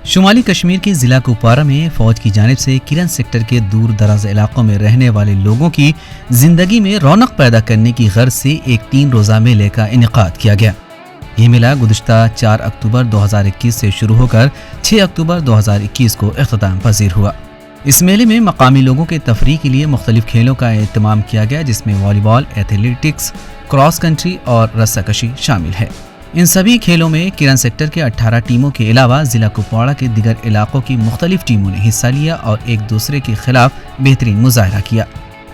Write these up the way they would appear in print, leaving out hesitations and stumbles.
शुमाली कश्मीर के जिला कुपवारा में फौज की जानिब से किरन सेक्टर के दूर दराज इलाकों में रहने वाले लोगों की जिंदगी में रौनक पैदा करने की गर्ज से एक 3 रोज़ा मेले का इनेकाद किया गया। ये मेला गुज़िश्ता 4 अक्टूबर 2021 से शुरू होकर 6 अक्टूबर 2021 को इख्तिताम पजीर हुआ। इस मेले में मकामी लोगों के तफरीह के लिए मुख्तलिफ खेलों का एहतमाम किया गया, जिसमें वॉलीबॉल, एथलेटिक्स, क्रॉस कंट्री और रस्साकशी शामिल है। इन सभी खेलों में किरन सेक्टर के 18 टीमों के अलावा जिला कुपवाड़ा के दिगर इलाकों की मुख्तलिफ टीमों ने हिस्सा लिया और एक दूसरे के खिलाफ बेहतरीन मुजाहरा किया।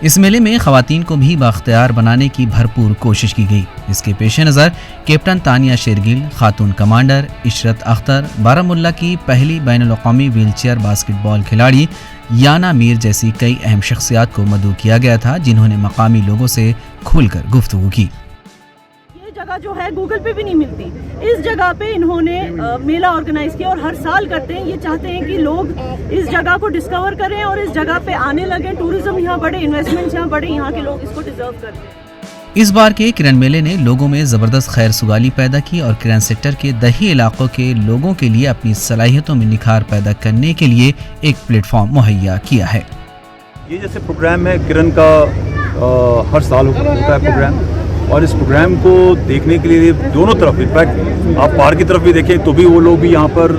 इस मेले में खवातीन को भी बाख्तियार बनाने की भरपूर कोशिश की गई। इसके पेश नज़र कैप्टन तानिया शेरगिल, खातून कमांडर इशरत अख्तर, बारामुल्ला की पहली बैनुल-अक़वामी व्हीलचेयर बास्केटबॉल खिलाड़ी याना मीर जैसी कई अहम शख्सियात को मदऊ किया गया था, जिन्होंने मकामी लोगों से खुलकर गुफ्तगू की। जगह जो है गूगल पे भी नहीं मिलती, इस जगह पे इन्होंने मेला ऑर्गेनाइज किया और हर साल करते हैं। ये चाहते हैं कि लोग इस जगह को डिस्कवर करें और इस जगह पे आने लगे, टूरिज्म यहाँ बढ़े, इन्वेस्टमेंट यहाँ बढ़े, यहाँ के लोग इसको डिजर्व करते हैं। इस बार के किरन मेले ने लोगों में ज़बरदस्त खैर सुगाली पैदा की और किरन सेक्टर के दही इलाकों के लोगों के लिए अपनी सलाहियतों में निखार पैदा करने के लिए एक प्लेटफॉर्म मुहैया किया है। ये जैसे प्रोग्राम है किरन का, हर साल होता है प्रोग्राम, और इस प्रोग्राम को देखने के लिए दोनों तरफ, इनफैक्ट आप पार की तरफ भी देखें तो भी वो लोग भी यहाँ पर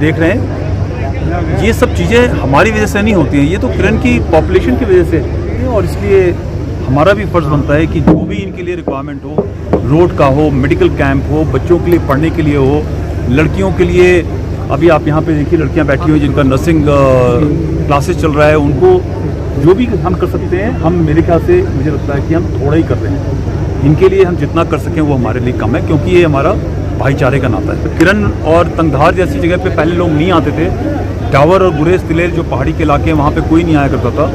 देख रहे हैं। ये सब चीज़ें हमारी वजह से नहीं होती हैं, ये तो किरन की पॉपुलेशन की वजह से, और इसलिए हमारा भी फ़र्ज़ बनता है कि जो भी इनके लिए रिक्वायरमेंट हो, रोड का हो, मेडिकल कैंप हो, बच्चों के लिए पढ़ने के लिए हो, लड़कियों के लिए, अभी आप यहाँ पे देखिए लड़कियाँ बैठी हुई जिनका नर्सिंग क्लासेस चल रहा है, उनको जो भी हम कर सकते हैं, हम मेरे ख्याल से मुझे लगता है कि हम थोड़ा ही कर रहे हैं। इनके लिए हम जितना कर सकें वो हमारे लिए कम है, क्योंकि ये हमारा भाईचारे का नाता है। तो किरन और तंगधार जैसी जगह पे पहले लोग नहीं आते थे। टावर और गुरेज तिलेर जो पहाड़ी के इलाके हैं, वहाँ पे कोई नहीं आया करता था।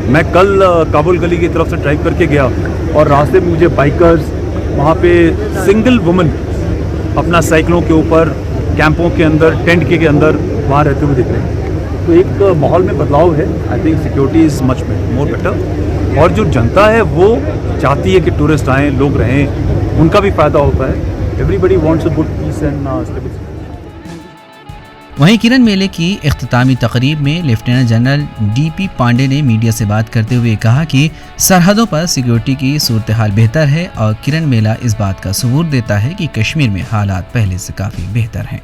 मैं कल काबुल गली की तरफ से ड्राइव करके गया और रास्ते में मुझे बाइकर्स, वहाँ पे सिंगल वुमन अपना साइकिलों के ऊपर, कैंपों के अंदर, टेंट के अंदर वहाँ रहते हुए दिख रहे हैं। तो एक माहौल में बदलाव है। I think security is much more better, और जो जनता है वो चाहती है कि टूरिस्ट आएँ, लोग रहें, उनका भी फ़ायदा होता है। Everybody wants a good peace and stability. वहीं किरन मेले की इख्तितामी तकरीब में लेफ्टिनेंट जनरल DP पांडे ने मीडिया से बात करते हुए कहा कि सरहदों पर सिक्योरिटी की सूरत हाल बेहतर है और किरन मेला इस बात का सबूत देता है कि कश्मीर में हालात पहले से काफ़ी बेहतर हैं।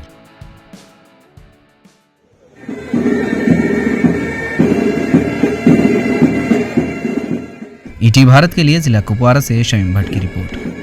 ET भारत के लिए जिला कुपवारा से शमीम भट्ट की रिपोर्ट।